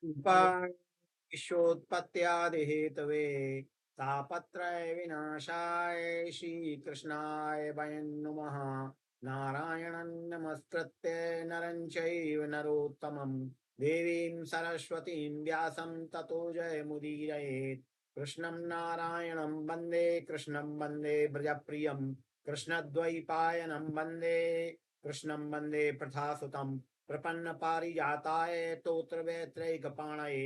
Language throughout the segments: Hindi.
विश्वोत्पत्त्यादिहेतवे तापत्रय विनाशाय श्रीकृष्णाय वयं नुमः। नारायणं नमस्कृत्य नरं चैव नरोत्तमं देवीं सरस्वतीं व्यासं ततो जयमुदीरयेत्। कृष्णं वन्दे ब्रजप्रियं कृष्णद्वैपायनं वन्दे कृष्णं वन्दे प्रथासुतं प्रपन्न पारिजाताय तोत्रवेत्रैकपाणये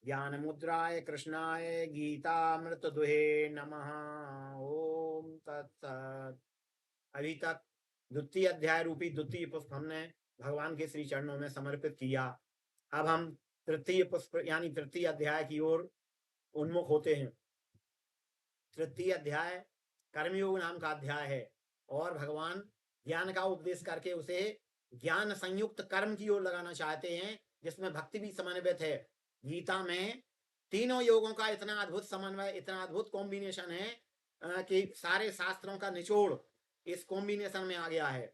ज्ञानमुद्राय कृष्णाय गीतामृतदुहे नमः। ओम तत्सत। अभी तक द्वितीय अध्याय रूपी द्वितीय पुष्प हमने भगवान के श्री चरणों में समर्पित किया। अब हम तृतीय पुष्प यानी तृतीय अध्याय की ओर उन्मुख होते हैं। तृतीय अध्याय कर्मयोग नाम का अध्याय है और भगवान ज्ञान का उपदेश करके उसे ज्ञान संयुक्त कर्म की ओर लगाना चाहते हैं, जिसमें भक्ति भी समन्वित है। गीता में तीनों योगों का इतना अद्भुत समन्वय, इतना अद्भुत कॉम्बिनेशन है कि सारे शास्त्रों का निचोड़ इस कॉम्बिनेशन में आ गया है।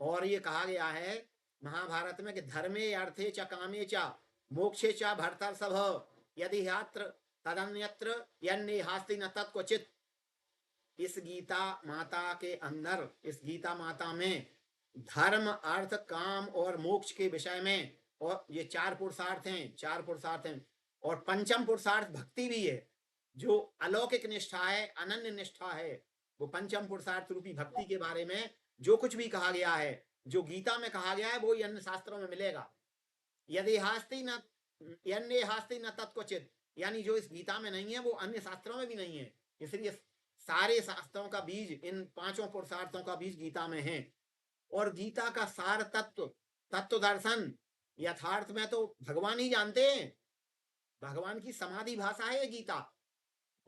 और ये कहा गया है महाभारत में कि धर्मे अर्थे च कामे च मोक्षे च भर्तर्षभ यदि यात्र तदन्यत्र यन्नेहास्ति न तत्क्वचित्। इस गीता माता के अंदर, इस गीता माता में धर्म, अर्थ, काम और मोक्ष के विषय में, और ये चार पुरुषार्थ हैं, और पंचम पुरुषार्थ भक्ति भी है, जो अलौकिक निष्ठा है, अनन्य निष्ठा है। वो पंचम पुरुषार्थ रूपी भक्ति के बारे में जो कुछ भी कहा गया है, जो गीता में कहा गया है, वो अन्य शास्त्रों में मिलेगा। यदि हास्ति न यन्ने हास्ति न तत्क्वचित्, यानी जो इस गीता में नहीं है वो अन्य शास्त्रों में भी नहीं है। इसलिए सारे शास्त्रों का बीज, इन पांचों पुरुषार्थों का बीज गीता में है। और गीता का सार तत्व, तत्व दर्शन यथार्थ में तो भगवान ही जानते हैं। भगवान की समाधि भाषा है गीता।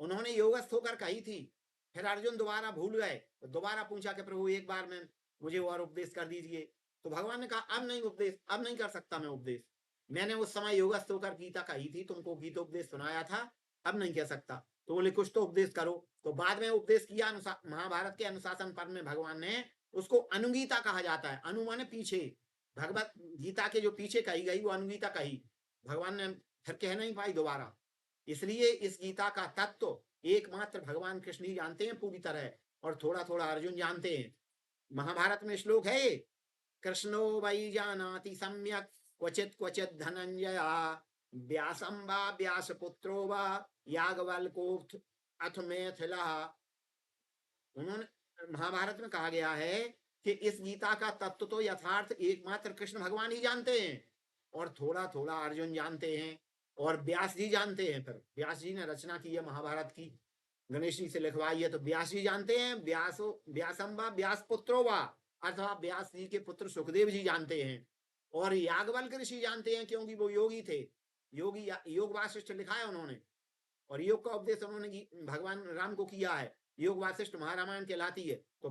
उन्होंने योगस्थ होकर कही थी। फिर अर्जुन दोबारा भूल गए तो दोबारा पूछा कि प्रभु एक बार में मुझे और उपदेश कर दीजिए। तो भगवान ने कहा अब नहीं उपदेश, अब नहीं कर सकता मैं उपदेश। मैंने उस समय योगस्थ होकर गीता कही थी, तुमको गीतोपदेश सुनाया था, अब नहीं कह सकता। तो बोले कुछ तो उपदेश करो। तो बाद में उपदेश किया महाभारत के अनुशासन पर्व में भगवान ने, उसको अनुगीता कहा जाता है। अनु माने पीछे, भगवत गीता के जो पीछे कही गई वो अनुगीता कही। भगवान ने फिर कह नहीं पाई दोबारा। इसलिए इस गीता का तत्व एकमात्र भगवान कृष्ण ही जानते हैं पूरी तरह, और थोड़ा थोड़ा अर्जुन जानते हैं। महाभारत में श्लोक है, कृष्णो वै जानाति सम्यक क्वचित क्वचित धनंजय व्यासं वा व्यासपुत्रो वा याज्ञवल्क्योऽथ अथ मैथिलः। उन्होंने महाभारत में कहा गया है कि इस गीता का तत्व तो यथार्थ एकमात्र कृष्ण भगवान ही जानते हैं, और थोड़ा थोड़ा अर्जुन जानते हैं, और व्यास जी जानते हैं। फिर व्यास जी ने रचना की है महाभारत की, गणेश जी से लिखवाई है, तो व्यास जी जानते हैं। व्यासम वा व्यास पुत्रो वा, अथवा व्यास जी के पुत्र सुखदेव जी जानते हैं। और याज्ञवल्क्य ऋषि जानते हैं, क्योंकि वो योगी थे। योगी योग वासिष्ठ लिखा है उन्होंने, और योग का उपदेश उन्होंने भगवान राम को किया है। योग वासिष्ठ महारामायण कहलाती है। तो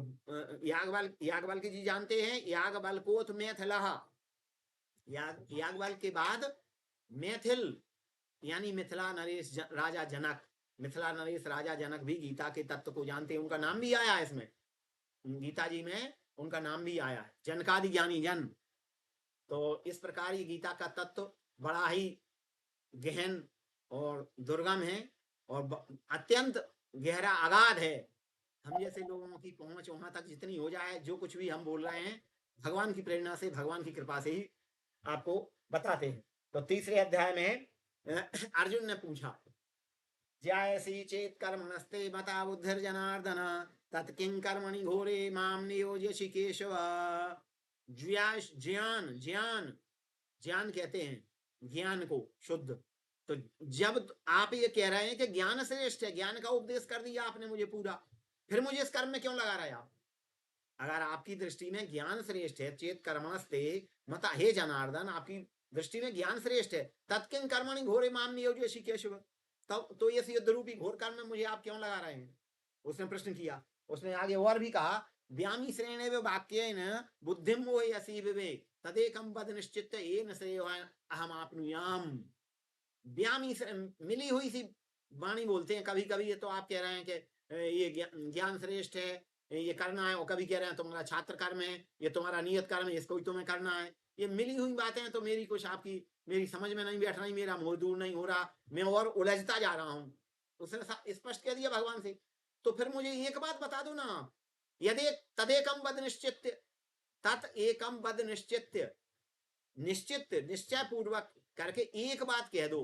याज्ञवल्क्य जी जानते हैं। याज्ञवल्क्योऽथ मैथिलः, याज्ञवल्क्य के बाद मैथिल यानी मिथिला नरेश राजा जनक, मिथिला नरेश राजा जनक भी गीता के तत्व को जानते हैं। उनका नाम भी आया है इसमें, गीता जी में उनका नाम भी आया है, जनकादि ज्ञानी जन। तो इस प्रकार ये गीता का तत्व बड़ा ही गहन और दुर्गम है, और अत्यंत गहरा अगाध है। हम जैसे लोगों की पहुंच वहां तक जितनी हो जाए, जो कुछ भी हम बोल रहे हैं भगवान की प्रेरणा से, भगवान की कृपा से ही आपको बताते हैं। तो तीसरे अध्याय में अर्जुन ने पूछा, ज्यायसी चेत कर्मणस्ते मता बुद्धिर्जनार्दन तत्किं कर्मणि घोरे माम नियोज्यसि केशव। ज्ञान ज्ञान ज्ञान कहते हैं ज्ञान को शुद्ध। तो जब आप ये कह रहे हैं कि ज्ञान श्रेष्ठ है, ज्ञान का उपदेश कर दिया आपने मुझे पूरा, फिर मुझे इस कर्म में क्यों लगा रहे आप? अगर आपकी दृष्टि में ज्ञान श्रेष्ठ है, चेत कर्मणस्ते मता, हे जनार्दन आपकी दृष्टि में ज्ञान श्रेष्ठ है, तत्किं कर्मणि घोरे माम नियोज्यसि केशव, तब तो ये युद्ध रूपी घोर कर्म में मुझे आप क्यों लगा रहे हैं? उसने प्रश्न किया। उसने आगे और भी कहा, व्यामी श्रेणेव वाक्येन बुद्धिम मोहयसि विवेक तदेकं पद निश्चित्य येन श्रेयो अहम आपनुयाम। व्यामी मिली हुई सी वाणी बोलते हैं कभी कभी। ये तो आप कह रहे हैं कि ये ज्ञान श्रेष्ठ है, ये करना है, और कभी कह रहे हैं तुम्हारा छात्र कर्म है, ये तुम्हारा नियत कर्म है, इसको ही तुम्हें करना है। ये मिली हुई बातें हैं तो मेरी कुछ आपकी मेरी समझ में नहीं बैठ रही, मेरा मोह दूर नहीं हो रहा, मैं और उलझता जा रहा हूं। उसने स्पष्ट कह दिया भगवान से, तो फिर मुझे एक बात बता दो ना, यदि तदेकम वद निश्चित्य, तत् एकम वद निश्चित्य, निश्चित निश्चय पूर्वक करके एक बात कह दो,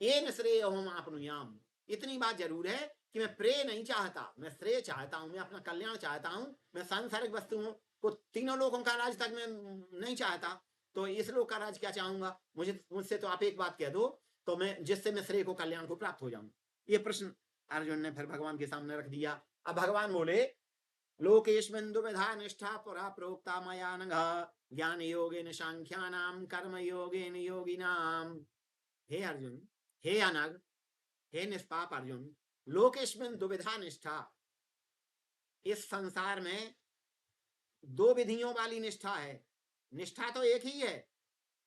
ये श्रेय हम आपनुयाम, इतनी बात जरूर है कि मैं प्रेय नहीं चाहता, मैं श्रेय चाहता हूं, मैं अपना कल्याण चाहता हूं, मैं सांसारिक वस्तुओं को, तीनों लोगों का राज तक मैं नहीं चाहता, तो इस लोक का राज क्या चाहूंगा, मुझसे तो आप एक बात कह दो, तो मैं जिससे मैं श्रेय को कल्याण को प्राप्त हो जाऊं। ये प्रश्न अर्जुन ने फिर भगवान के सामने रख दिया। अब भगवान बोले, लोकेस्मिन् दुविधा निष्ठा पुरा प्रोक्ता मया नघ, ज्ञान योगेन सांख्यानाम कर्म योगेन योगिनाम। हे अर्जुन, हे अनग, हे निष्पाप अर्जुन, लोकेस्मिन् दुविधा निष्ठा, इस संसार में दो विधियों वाली निष्ठा है। निष्ठा तो एक ही है,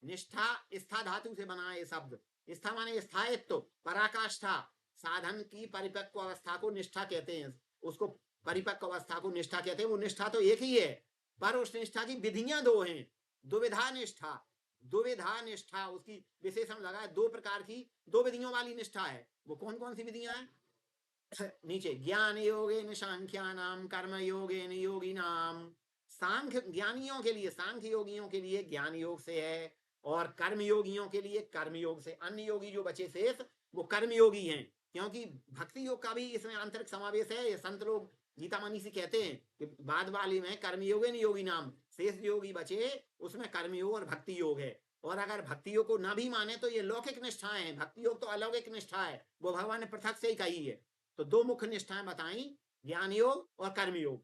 निष्ठा स्था धातु से बना है शब्द, स्था माने स्थायित्व, पराकाष्ठा, साधन की परिपक्व अवस्था को निष्ठा कहते हैं, उसको परिपक्व अवस्था को निष्ठा कहते हैं। वो निष्ठा तो एक ही है, पर उस निष्ठा की विधियां दो हैं। दुविधा निष्ठा, दुविधा निष्ठा उसकी विशेषण लगा है, दो प्रकार की, दो विधियों वाली निष्ठा है। वो कौन कौन सी विधियां हैं? नीचे, ज्ञान योगेन सांख्यानाम कर्म योगेन योगिनाम, सांख्य ज्ञानियों के लिए, सांख्य योगियों के लिए ज्ञान योग से है, और कर्म योगियों के लिए कर्म योग से। अन्य योगी जो बचे शेष वो कर्म योगी हैं, क्योंकि भक्ति योग का भी इसमें आंतरिक समावेश है। ये संत लोग गीता मनी से कहते हैं कि बाद वाले में कर्म योगे न योगी नाम, शेष योगी बचे उसमें कर्म योग और भक्ति योग है। और अगर भक्ति योग को ना भी माने तो ये लौकिक निष्ठाएं हैं, भक्ति योग तो अलौकिक निष्ठा है, वो भगवान ने पृथक से ही कही है। तो दो मुख्य निष्ठाएं बताई, ज्ञान योग और कर्म योग।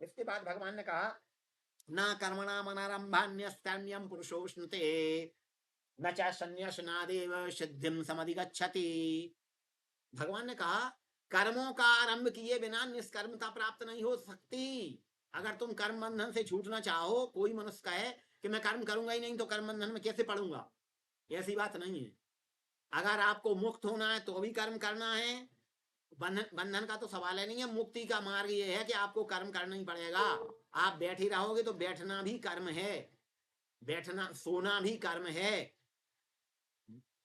इसके बाद भगवान ने कहा, न कर्मणाम अनारंभान्यस्कर्म्यम पुरुषोष्णुते, न च संन्यासनादेव सिद्धिम समधिगच्छति। भगवान ने कहा, कर्मों का आरंभ किए बिना निष्कर्मता प्राप्त नहीं हो सकती। अगर तुम कर्म बंधन से छूटना चाहो, कोई मनुष्य कहे कि मैं कर्म करूंगा ही नहीं तो कर्म बंधन में कैसे पड़ूंगा, ऐसी बात नहीं है। अगर आपको मुक्त होना है तो भी कर्म करना है, बंधन का तो सवाल है नहीं है। मुक्ति का मार्ग ये है कि आपको कर्म करना ही पड़ेगा। आप बैठे रहोगे तो बैठना भी कर्म है, बैठना सोना भी कर्म है,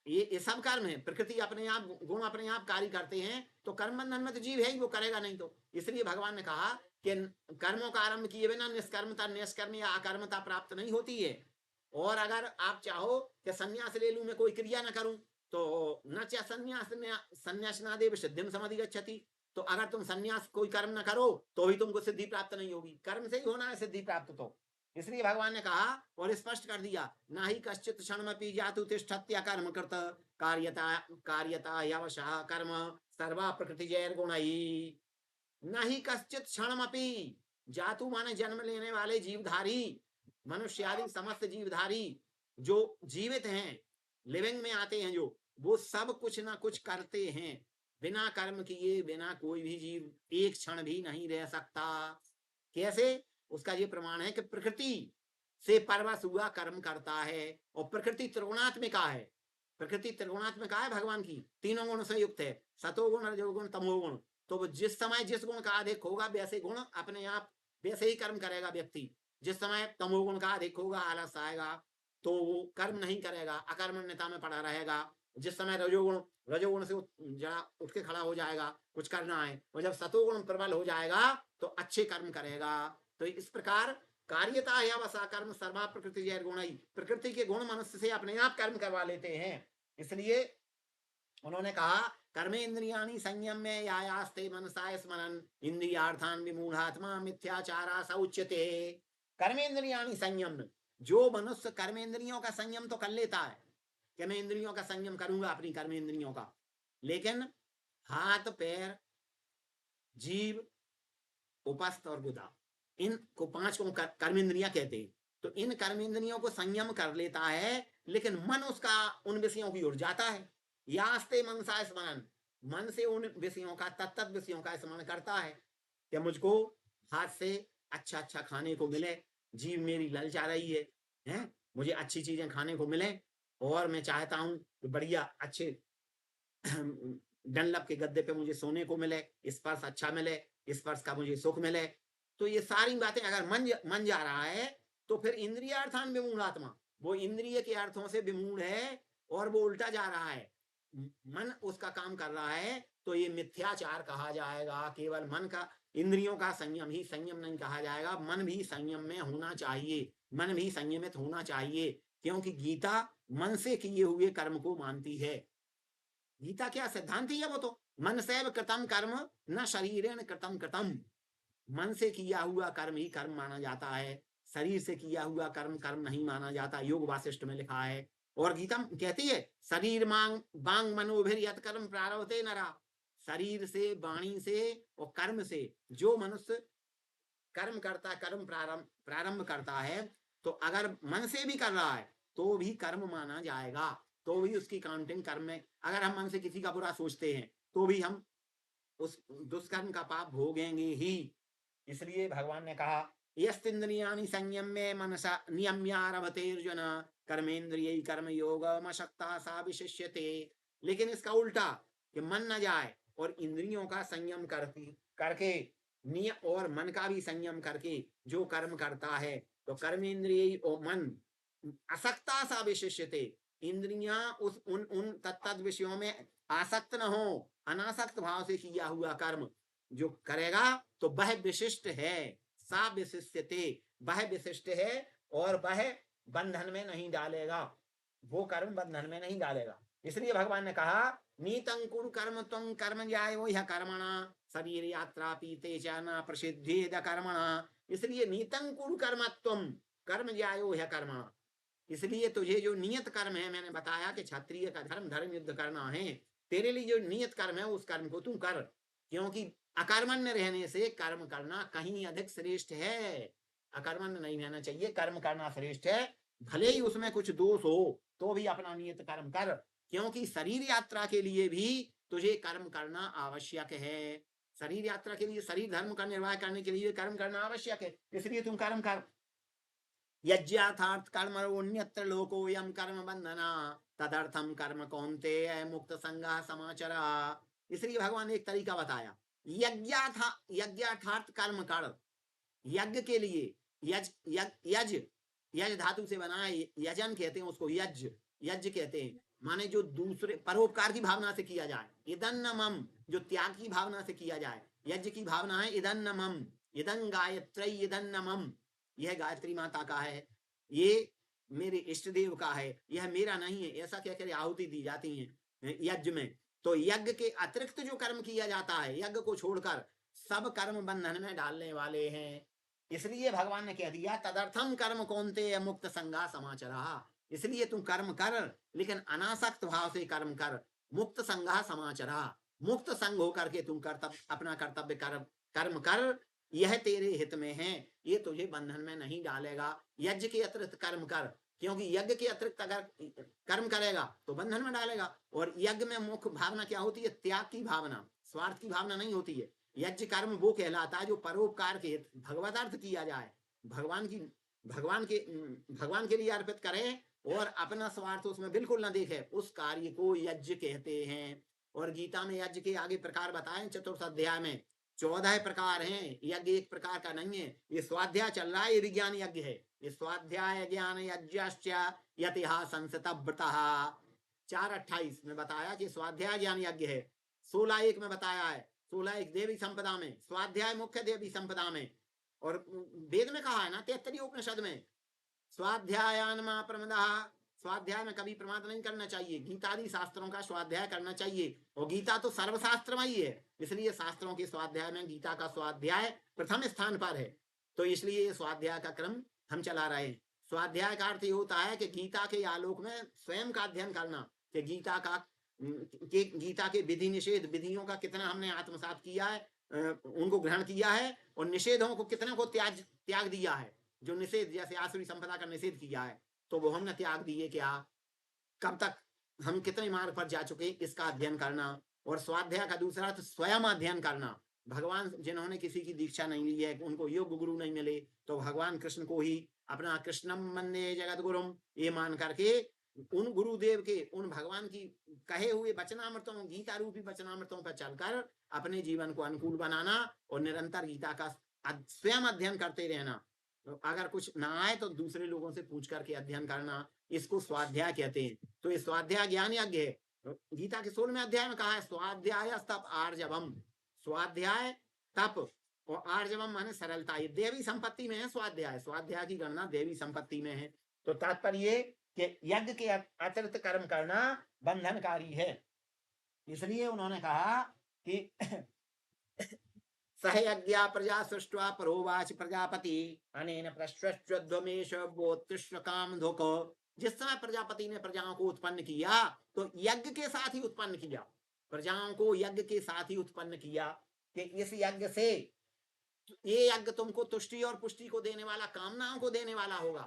ये सब कर्म है। प्रकृति अपने आप गुण अपने आप कार्य करते हैं, तो कर्म बंधन में तो जीव है ही, वो करेगा नहीं तो। इसलिए भगवान ने कहा कि कर्मों का आरंभ किए बिना निष्कर्मता, निष्कर्म या अकर्मता प्राप्त नहीं होती है। और अगर आप चाहो कि संन्यास ले लूं, मैं कोई क्रिया न करूं, तो न च संन्यास ना देव सिद्धिम समधिगच्छति, तो अगर तुम संन्यास कोई कर्म न करो तो भी तुमको सिद्धि प्राप्त नहीं होगी। कर्म से ही होना है सिद्धि प्राप्त तो। इसलिए भगवान ने कहा और स्पष्ट कर दिया, ना ही कश्चित क्षणमपि जातु तिष्ठत्या कर्म कृत कार्यता कार्यता यवशः कर्म सर्वा प्रकृति जैर गुणई। न ही कश्चित क्षणमपि, जातु माने जन्म लेने वाले जीवधारी, मनुष्य आदि समस्त जीवधारी जो जीवित हैं, लिविंग में आते हैं जो, वो सब कुछ ना कुछ करते हैं। बिना कर्म किए बिना कोई भी जीव एक क्षण भी नहीं रह सकता। कैसे? उसका ये प्रमाण है कि प्रकृति से परवश हुआ कर्म करता है, और प्रकृति त्रिगुणात्मिका है। प्रकृति त्रिगुणात्मिका है भगवान की, तीनों गुण से युक्त है, सतोगुण रजोगुण तमोगुण। तो वो जिस समय जिस गुण का अधिक होगा वैसे गुण अपने आप वैसे ही कर्म करेगा व्यक्ति। जिस समय तमोगुण का अधिक होगा, आलस आएगा, तो वो कर्म नहीं करेगा, अकर्मण्यता में पड़ा रहेगा। जिस समय रजोगुण से जरा उठ के खड़ा हो जाएगा, कुछ करना है, और जब सतोगुण प्रबल हो जाएगा तो अच्छे कर्म करेगा। तो इस प्रकार कार्यता या वसा कर्म सर्वा प्रकृति जैर गुण, प्रकृति के गुण मनुष्य से अपने आप कर्म करवा लेते हैं। इसलिए उन्होंने कहा, कर्मेन्द्रियाणि संयम्य यायास्ते मनसा स्मरन् इंद्रियार्थान विमूढ़ात्मा मिथ्याचारा स उच्यते। कर्मेन्द्रियाणि संयम्य, जो मनुष्य कर्मेंद्रियों का संयम तो कर लेता है कि मैं इंद्रियों का संयम करूंगा अपनी कर्मेंद्रियों का, लेकिन हाथ पैर जीव उपस्थ और गुदा, इनको पांच को कर्मेंद्रियां कहते हैं। तो इन कर्मेंद्रियों को संयम कर लेता है, लेकिन मन उसका उन विषयों की ओर जाता है। यास्ते मनसा स्मरण, मन से उन विषयों का, तत्त विषयों का स्मरण करता है कि मुझको हाथ से अच्छा अच्छा खाने को मिले, जीव मेरी ललचा रही है, मुझे अच्छी चीजें खाने को मिले, और मैं चाहता हूं कि बढ़िया अच्छे डनलप के गद्दे पे मुझे सोने को मिले, स्पर्श अच्छा मिले, स्पर्श का मुझे सुख मिले। तो ये सारी बातें अगर मन जा रहा है तो फिर इंद्रियार्थान विमूढ़ात्मा, वो इंद्रिय के अर्थों से विमूढ़ है और वो उल्टा जा रहा है, मन उसका काम कर रहा है, तो ये मिथ्याचार कहा जाएगा। केवल मन का, इंद्रियों का संयम ही संयम नहीं कहा जाएगा, मन भी संयम में होना चाहिए, मन भी संयमित होना चाहिए, क्योंकि गीता मन से किए हुए कर्म को मानती है। गीता क्या सिद्धांत ही है, वो तो मन सैव कृतम कर्म न शरीरेण कृतम कृतम, मन से किया हुआ कर्म ही कर्म माना जाता है, शरीर से किया हुआ कर्म कर्म नहीं माना जाता, योग वासिष्ठ में लिखा है। और गीता कहती है शरीर मांग बांग मनोभिर यत कर्म प्रारभते नरा, शरीर से, वाणी से और कर्म से जो मनुष्य कर्म करता, कर्म प्रारंभ करता है, तो अगर मन से भी कर रहा है तो भी कर्म माना जाएगा, तो भी उसकी काउंटिंग कर्म में। अगर हम मन से किसी का बुरा सोचते हैं तो भी हम उस दुष्कर्म का पाप भोगेंगे ही। इसलिए भगवान ने कहा यस्तिन्द्रियाणि संयम्य मनसा नियम्यारभतेर्जुन कर्मेन्द्रिय कर्म योग मशक्ता सा विशिष्यते। लेकिन इसका उल्टा, कि मन न जाए और इंद्रियों का संयम करके और मन का भी संयम करके जो कर्म करता है, तो कर्मेन्द्रिय और मन असक्ता सा विशिष्यते, इंद्रियां उन तत्त विषयों में आसक्त न हो, अनासक्त भाव से किया हुआ कर्म जो करेगा तो वह विशिष्ट है, सा विशिष्यते, वह विशिष्ट है और वह बंधन में नहीं डालेगा, वो कर्म बंधन में नहीं डालेगा। इसलिए भगवान ने कहा नीतंकुर कर्म तुम कर्म जायो यह कर्मणा शरीर यात्रा पीते च न प्रसिद्धेद कर्मणा। इसलिए नीतंकुर कर्म तुम कर्म जायो यह कर्मणा, इसलिए तुझे जो नियत कर्म है, मैंने बताया कि क्षत्रिय का धर्म धर्म युद्ध करना है, तेरे लिए जो नियत कर्म है उस कर्म को तू कर, क्योंकि अकर्मण्य रहने से कर्म करना कहीं अधिक श्रेष्ठ है। अकर्मण्य नहीं रहना चाहिए, कर्म करना श्रेष्ठ है, भले ही उसमें कुछ दोष हो तो भी अपना नियत कर्म कर, क्योंकि शरीर यात्रा के लिए भी तुझे कर्म करना आवश्यक है। शरीर यात्रा के लिए, शरीर धर्म का निर्वाह करने के लिए कर्म करना आवश्यक है, इसलिए तुम कर्म कर। यज्ञार्थार्थ कर्मण्यत्र लोकोयम कर्म बंधना तदर्थम कर्म कौन्तेय मुक्त संगा समाचरा। इसलिए भगवान ने एक तरीका बताया, यज्ञार्थार्थ कर्म कर, यज्ञ के लिए, यज यज यज धातु से बना है, यजन कहते हैं उसको, यज्ञ यज्ञ कहते हैं, माने जो दूसरे परोपकार की भावना से किया जाए, इदन्नमम जो त्याग की भावना से किया जाए, यज्ञ की भावना है इदन्नमम, इदं गायत्री इदन्नमम, यह गायत्री माता का है, ये मेरे इष्ट देव का है, यह मेरा नहीं है, ऐसा कहकर आहुति दी जाती है यज्ञ में। तो यज्ञ के अतिरिक्त जो कर्म किया जाता है, यज्ञ को छोड़कर सब कर्म बंधन में डालने वाले हैं। इसलिए भगवान ने कह दिया तदर्थम कर्म कौन्तेय मुक्त संगा समाचरा, इसलिए तू कर्म कर लेकिन अनासक्त भाव से कर्म कर, मुक्त संगा समाचरा, मुक्त संग होकर के तुम अपना कर्तव्य कर्म कर, यह तेरे हित में है, ये तुझे बंधन में नहीं डालेगा। यज्ञ के अतिरिक्त कर्म कर, क्योंकि यज्ञ के अतिरिक्त अगर कर्म करेगा तो बंधन में डालेगा। और यज्ञ में मुख्य भावना क्या होती है? त्याग की भावना, स्वार्थ की भावना नहीं होती है। यज्ञ कर्म वो कहलाता है जो परोपकार के भगवतार्थ किया जाए, भगवान के लिए अर्पित करें और अपना स्वार्थ उसमें बिल्कुल न देखे, उस कार्य को यज्ञ कहते हैं। और गीता में यज्ञ के आगे प्रकार बताए चतुर्थ अध्याय में, 14 प्रकार हैं। यज्ञ एक प्रकार का नहीं है, ये स्वाध्याय चल रहा है, ये विज्ञान यज्ञ है। ये स्वाध्याय ज्ञान यज्ञश्च यतिहा संसतव्रतः 4:28 में बताया कि स्वाध्याय ज्ञान यज्ञ है। 16:1 में बताया है, 16:1 देवी संपदा में, स्वाध्याय मुख्य देवी संपदा में। और वेद में कहा है ना 33 उपनिषद में, स्वाध्यायानमा प्रमदः, स्वाध्याय में कभी प्रमाद नहीं करना चाहिए। गीतादि शास्त्रों का स्वाध्याय करना चाहिए, और गीता तो सर्वशास्त्रमयी है, इसलिए शास्त्रों के स्वाध्याय में गीता का स्वाध्याय प्रथम स्थान पर है। तो इसलिए स्वाध्याय का क्रम हम चला रहे हैं। स्वाध्याय का अर्थ ये होता है कि गीता के आलोक में स्वयं का अध्ययन करना, कि गीता के विधि निषेध, विधियों का कितना हमने आत्मसात किया है, उनको ग्रहण किया है, और निषेधों को कितना को त्याग दिया है। जो निषेध, जैसे आसुरी संपदा का निषेध किया है तो वो हमने त्याग दिए क्या, कब तक, हम कितने मार्ग पर जा चुके, इसका अध्ययन करना। और स्वाध्याय का दूसरा तो स्वयं अध्ययन करना। भगवान जिन्होंने किसी की दीक्षा नहीं ली है, उनको योग गुरु नहीं मिले, तो भगवान कृष्ण को ही अपना कृष्णम वंदे जगत गुरुम ये मान करके उन गुरुदेव के, उन भगवान की कहे हुए वचनामृतों, गीता रूपी वचनामृतों पर चलकर अपने जीवन को अनुकूल बनाना और निरंतर गीता का स्वयं अध्ययन करते रहना। अगर कुछ ना आए तो दूसरे लोगों से पूछ करके अध्ययन करना, इसको स्वाध्याय कहते हैं। तो ये स्वाध्याय ज्ञान यज्ञ है। गीता के 16वें अध्याय में कहा है स्वाध्याय तप आर्जवम। स्वाध्याय तप और आर्जवम माने सरलता। ये देवी संपत्ति में है स्वाध्याय। स्वाध्याय की गणना देवी संपत्ति में है। तो तात्पर्य कि यज्ञ के अतिरिक्त कर्म करना बंधनकारी है। इसलिए उन्होंने कहा कि सहयज्ञा प्रजा सृष्ट्वा परोवाच प्रजापति अनेन प्रश्वश्वध्वमेश वोत्तिष्ठ कामधुक। जिस समय प्रजापति ने प्रजाओं को उत्पन्न किया तो यज्ञ के साथ ही उत्पन्न किया, प्रजाओं को यज्ञ के साथ ही उत्पन्न किया कि इस यज्ञ से ये यज्ञ तुमको तुष्टि और पुष्टि को देने वाला, कामनाओं को देने वाला होगा,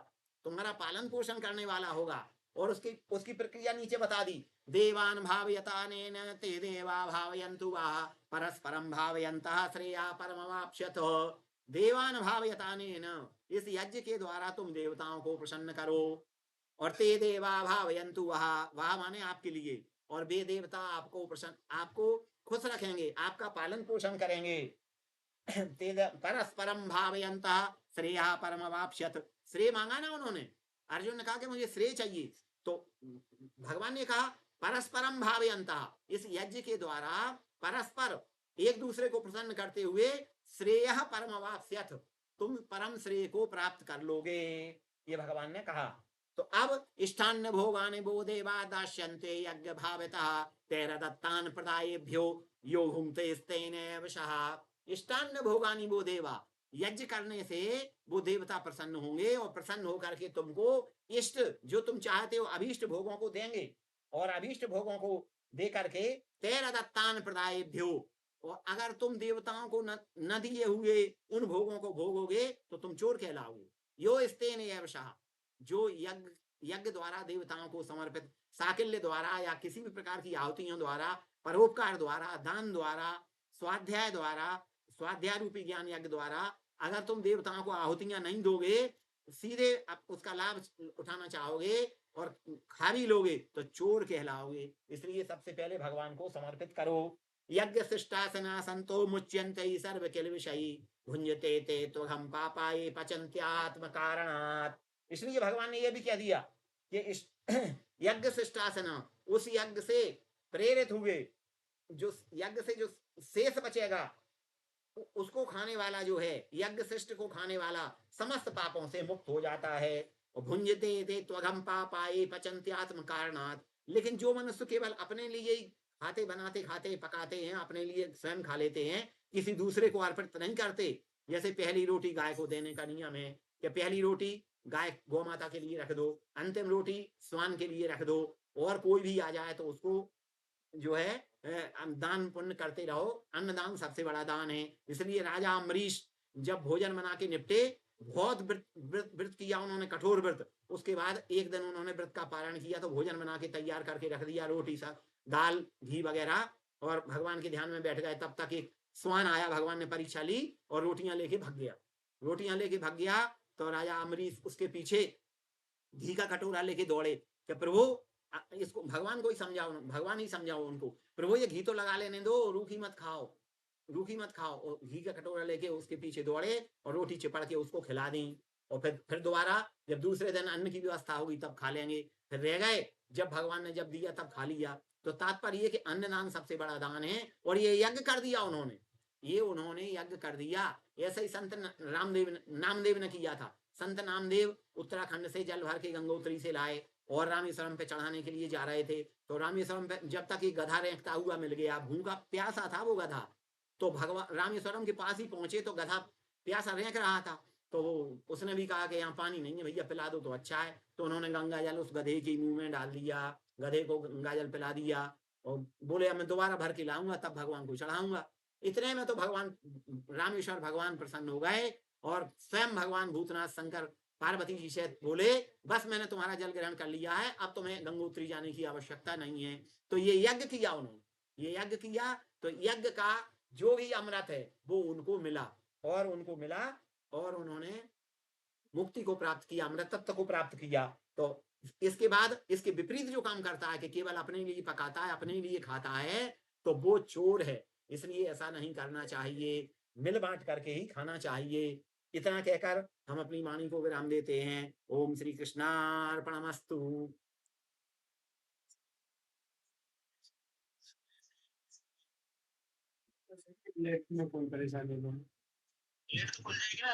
तुम्हारा पालन पोषण करने वाला होगा। और उसकी प्रक्रिया नीचे बता दी। देवान भावयतानेन ते देवा भावयन्तु वाह परस्परम भावयन्तः श्रेया परमवाप्स्यत। देवान भावयतानेन, इस यज्ञ के द्वारा तुम देवताओं को प्रसन्न करो। और ते देवा भावयन्तु वाह माने आपके लिए, और वे देवता आपको प्रसन्न, आपको खुश रखेंगे, आपका पालन पोषण करेंगे। परस्परम भावयन्तः श्रेया परमवाप्स्यत। श्रेय मांगा ना उन्होंने, अर्जुन ने कहा कि मुझे श्रेय चाहिए, तो भगवान ने कहा परस्परम भावयन्तः, इस यज्ञ के द्वारा परस्पर एक दूसरे को प्रसन्न करते हुए श्रेय परमवाप्स्यत, तुम परम श्रेय को प्राप्त कर लोगे, ये भगवान ने कहा। तो अब इष्टान्न भोगानि वो देवा दास्यन्ते यज्ञ भावतः तेरा दत्तान प्रदायेभ्यो यो भुंक्ते स्तेन वशः। इष्टान्न भोगानि वो देवा, यज्ञ करने से वो देवता प्रसन्न होंगे और प्रसन्न होकर के तुमको इष्ट, जो तुम चाहते हो अभीष्ट भोगों को देंगे, और अभीष्ट भोगों को दे करके तेरा दत्तान प्रदायेभ्यो, और अगर तुम देवताओं को न दिए हुए उन भोगों को भोगोगे तो तुम चोर कहलाओगे। यो स्तेन वशः, जो यज्ञ द्वारा देवताओं को समर्पित, साकिल्य द्वारा या किसी भी प्रकार की आहुतियों द्वारा, परोपकार द्वारा, दान द्वारा, स्वाध्याय द्वारा, स्वाध्याय रूपी ज्ञान यज्ञ द्वारा अगर तुम देवताओं को आहुतियां नहीं दोगे, सीधे उसका लाभ उठाना चाहोगे और खा भी लोगे तो चोर कहलाओगे। इसलिए सबसे पहले भगवान को समर्पित करो। यज्ञ शिष्टासना संतो मुच्यन्ते सर्व किल विषयी भुंजते ते त्वहम पापाये पचन्त्यात्म कारणात्। इसलिए भगवान ने यह भी कह दिया कि यज्ञ शिष्टासना, उस यज्ञ से प्रेरित हुए, जो यज्ञ से जो शेष बचेगा उसको खाने वाला जो है, यज्ञ शिष्ट को खाने वाला समस्त पापों से मुक्त हो जाता है। भुंजते ते त्वघम पापाये पचन्त्यात्म कारणात्। लेकिन जो मनुष्य केवल अपने लिए ही खाते बनाते खाते पकाते हैं, अपने लिए स्वयं खा लेते हैं, किसी दूसरे को अर्पित नहीं करते, जैसे पहली रोटी गाय को देने का नियम है कि पहली रोटी गाय गौ माता के लिए रख दो, अंतिम रोटी स्वान के लिए रख दो, और कोई भी आ जाए तो उसको जो है दान पुण्य करते रहो। अन्नदान सबसे बड़ा दान है। इसलिए राजा अम्बरीश जब भोजन बना के निपटे, बहुत व्रत किया उन्होंने, कठोर व्रत। उसके बाद एक दिन उन्होंने व्रत का पारण किया तो भोजन बना के तैयार करके रख दिया, रोटी सा दाल घी वगैरह, और भगवान के ध्यान में बैठ गए। तब तक एक स्वान आया, भगवान ने परीक्षा ली और रोटियां लेके भाग गया। रोटियां लेके भाग गया तो राजा अम्बरीश उसके पीछे घी का कटोरा लेके दौड़े कि प्रभु इसको, भगवान को ही समझाओ, भगवान ही समझाओ उनको, प्रभु ये घी तो लगा लेने दो, रूखी मत खाओ, रूखी मत खाओ। और घी का कटोरा लेके उसके पीछे दौड़े और रोटी चिपड़ के उसको खिला दी। और फिर दोबारा जब दूसरे दिन अन्न की व्यवस्था होगी तब खा लेंगे। फिर रह गए, जब भगवान ने जब दिया तब खा लिया। तो तात्पर्य ये कि अन्नदान सबसे बड़ा दान है, और ये यज्ञ कर दिया उन्होंने, ये उन्होंने यज्ञ कर दिया। ऐसे ही संत नामदेव ने किया था। संत नामदेव उत्तराखंड से जल भर के गंगोत्री से लाए और रामेश्वरम पे चढ़ाने के लिए जा रहे थे। तो रामेश्वरम पे जब तक एक गधा रेंकता हुआ मिल गया, भूखा प्यासा था वो गधा, तो भगवान रामेश्वरम के पास ही पहुंचे तो गधा प्यासा रेंक रहा था। तो उसने भी कहा कि यहाँ पानी नहीं है भैया, पिला दो तो अच्छा है। तो उन्होंने गंगा जल उस गधे के मुंह में डाल दिया, गधे को गंगा जल पिला दिया, और बोले मैं दोबारा भर के लाऊंगा तब भगवान को चढ़ाऊंगा। इतने में तो भगवान रामेश्वर भगवान प्रसन्न हो गए, और स्वयं भगवान भूतनाथ शंकर पार्वती जी से बोले बस मैंने तुम्हारा जल ग्रहण कर लिया है, अब तुम्हें गंगोत्री जाने की आवश्यकता नहीं है। तो ये यज्ञ किया उन्होंने, ये यज्ञ किया। तो यज्ञ का जो भी अमृत है वो उनको मिला, और उनको मिला, और उन्होंने मुक्ति को प्राप्त किया, अमृत तत्व को प्राप्त किया। तो इसके बाद इसके विपरीत जो काम करता है कि केवल अपने लिए पकाता है, अपने लिए खाता है, तो वो चोर है। इसलिए ऐसा नहीं करना चाहिए, मिल बांट करके ही खाना चाहिए। इतना कहकर हम अपनी वाणी को विराम देते हैं। ओम श्री कृष्णार्पणमस्तु। लेट में कौन परेशानी है?